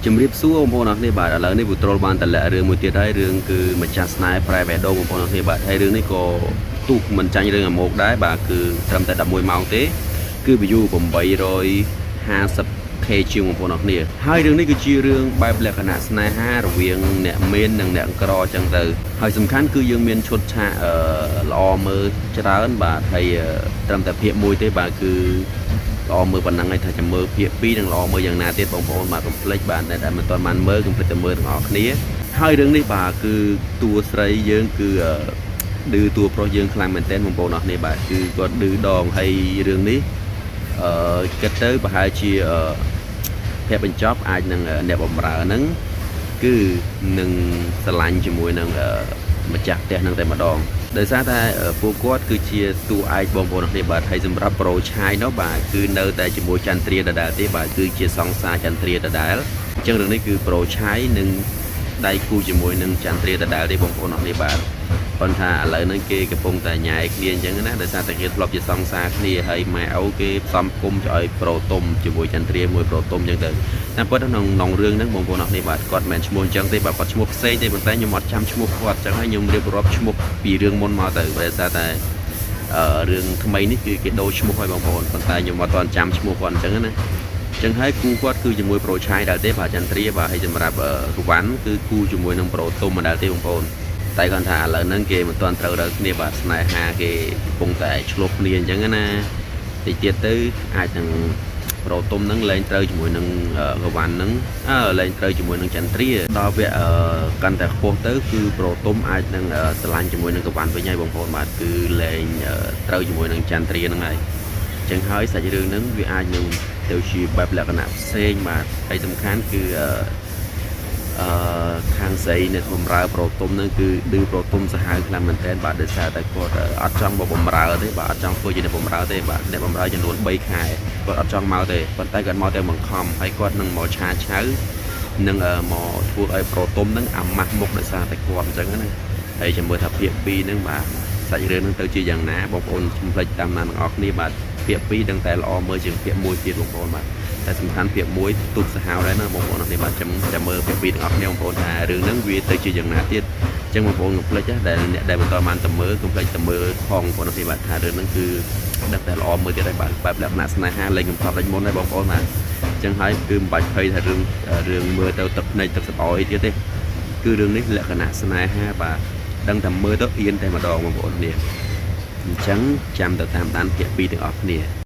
ជំរាបសួរបងប្អូនអរគ្នាបាទឥឡូវនេះពូត្រូលបានតម្លាក់រឿងមួយទៀតហើយរឿងគឺម្ចាស់ស្នេហ៍ private ដងបងប្អូនអរគ្នាបាទហើយរឿងនេះក៏ទូកមិនចាញ់រឿងអាម៉ោកដែរបាទគឺត្រឹមតែ11ម៉ោងទេគឺ view 850k ជាងបងប្អូនអរគ្នាហើយរឿងនេះគឺជារឿងបែបលក្ខណៈស្នេហារវាងអ្នកមេននិងអ្នកក្រអញ្ចឹងទៅហើយសំខាន់គឺយើងមានឈុតឆាកល្អមើលច្រើនបាទហើយត្រឹមតែភាគ1ទេបាទគឺល្អមើលប៉ុណ្ណឹងហើយថាចាំមើលភាគ2នឹងល្អមើលយ៉ាងណាទៀតបងប្អូនបាទកុំភ្លេចបាទតែមិនទាន់បានមើលកុំភ្លេចតែមើលទាំងអស់គ្នាហើយរឿងនេះបាទគឺតួស្រីយើងគឺឌឺតួប្រុសយើងខ្លាំងមែនទែនបងប្អូនអរគ្នាបាទគឺគាត់ឌឺដងហើយរឿងនេះគិតទៅប្រហែលជាភ័ព្វបញ្ចប់អាចនឹងអ្នកបំរើហ្នឹងគឺនឹងស្រឡាញ់ជាមួយនឹងម្ចាស់ផ្ទះហ្នឹងតែម្ដងដោយសារតែពួកគាត់គឺជាតួឯកបងប្អូនគ្នាបាទហើយសម្រាប់ប្រូឆាយនោះបាទគឺនៅតែជាមួយចន្ទ្រាដដែលទេបាទគឺជាសង្សារចន្ទ្រាដដែលអញ្ចឹងរឿងនេះគឺប្រូឆាយនឹងដៃគូជាមួយនឹងចន្ទ្រាដដែលទេបងប្អូនគ្នាបាទប៉ុន្តែឥឡូវហ្នឹងគេកំពុងតែញ៉ែគ្នាអញ្ចឹងណាដោយសារតែគេធ្លាប់ជាសង្សារគ្នាហើយម៉ែឪគេផ្សំគុំឲ្យប្រូទុំជាមួយចន្ទ្រាមួយប្រូទុំអញ្ចឹងទៅតែប៉ុន្តែក្នុងរឿងហ្នឹងបងប្អូនគ្នាបាទគាត់មិនមែនឈ្មោះអញ្ចឹងទេបាទគាត់ឈ្មោះផ្សេងទេប៉ុន្តែខ្ញុំអត់ចាំឈ្មោះគាត់អញ្ចឹងហើយខ្ញុំរៀបរាប់ឈ្មោះពីរឿងមុនមកទៅដោយសារតែរឿងថ្មីនេះគឺគេដូរឈ្មោះឲ្យបងប្អូនប៉ុន្តែខ្ញុំអត់ទាន់ចាំឈ្មោះគាត់អញ្ចឹងណាចឹងហើយគូគាត់គឺជាមួយប្រូឆាយដែរទេបាទចន្ទ្រាបាទហើយសម្រាប់រវ៉ាន់គឺគូជាមួយនឹងប្រូទុំមកដែរទេបងប្អូនតែគាត់ថាឥឡូវហ្នឹងគេមិនទាន់ត្រូវរើគ្នាបាទស្នេហាគេកំពុងតែឆ្លោះគ្នាអញ្ចឹងណាតិចទៀតទៅអាចនឹងប្រូទុំហ្នឹងលែងត្រូវជាមួយនឹងរវ៉ាន់ហ្នឹងលែងត្រូវជាមួយនឹងចន្ទ្រាដល់វគ្គកាន់តែខ្ពស់ទៅគឺប្រូទុំអាចនឹងស្រឡាញ់ជាមួយនឹងរវ៉ាន់វិញហើយបងប្អូនបាទគឺលែងត្រូវជាមួយនឹងចន្ទ្រាហ្នឹងហើយចឹងហើយសាច់រឿងហ្នឹងវាអាចនឹងទៅជាបែបលក្ខណៈផ្សេងបាទហើយសំខាន់គឺខាងស្រីអ្នកបំរើប្រូទុំហ្នឹងគឺឌឺប្រូទុំសាហាវខ្លាំងមែនទែនបាទដោយសារតែគាត់អត់ចង់មកបំរើទេបាទអត់ចង់ធ្វើជាអ្នកបំរើទេបាទអ្នកបំរើចំនួន3ខែគាត់អត់ចង់មកទេប៉ុន្តែគាត់មកតែបង្ខំហើយគាត់នឹងមកឆាឆៅនឹងមកធ្វើឲ្យប្រូទុំហ្នឹងអាម៉ាស់មុខដោយសារតែគាត់អញ្ចឹងណាហើយចាំមើលថាភាគ2ហ្នឹងបាទសាច់រឿងហ្នឹងទៅជាយ៉ាងណាបងប្អូនកុំភ្លេចតាមដានទាំងអស់គ្នាបាទភាគ2នឹងតែល្អមើលជាងភាគ1ទៀតបងប្អូនបាទតែសំខាន់ភាគ1ទូកសាហាវដែរណាបងប្អូនអរគ្នាបាទចាំមើលភាគ2ទាំងអស់គ្នាបងប្អូនថារឿងហ្នឹងវាទៅជាយ៉ាងណាទៀតអញ្ចឹងបងប្អូនកុំភ្លេចណាដែលអ្នកដែលបន្តបានទៅមើលកុំភ្លេចទៅមើលផងបងប្អូនអរគ្នាបាទថារឿងហ្នឹងគឺដឹងតែល្អមើលទៀតហើយបាទបែបលក្ខណៈស្នេហាលេងកំផប់លេងមុនហើយបងប្អូនបាទអញ្ចឹងហើយគឺមិនបាច់ភ័យថារឿងមើលទៅទឹកភ្នែកទឹកសបោអីទៀតទេគឺរឿងនេះលក្ខណៈស្នេហាបាទដឹងតែមើលទៅអៀនតែម្ដងបងប្អូនគ្នាអញ្ចឹងចាំទៅតាមដានភាគ2ទាំងអស់គ្នា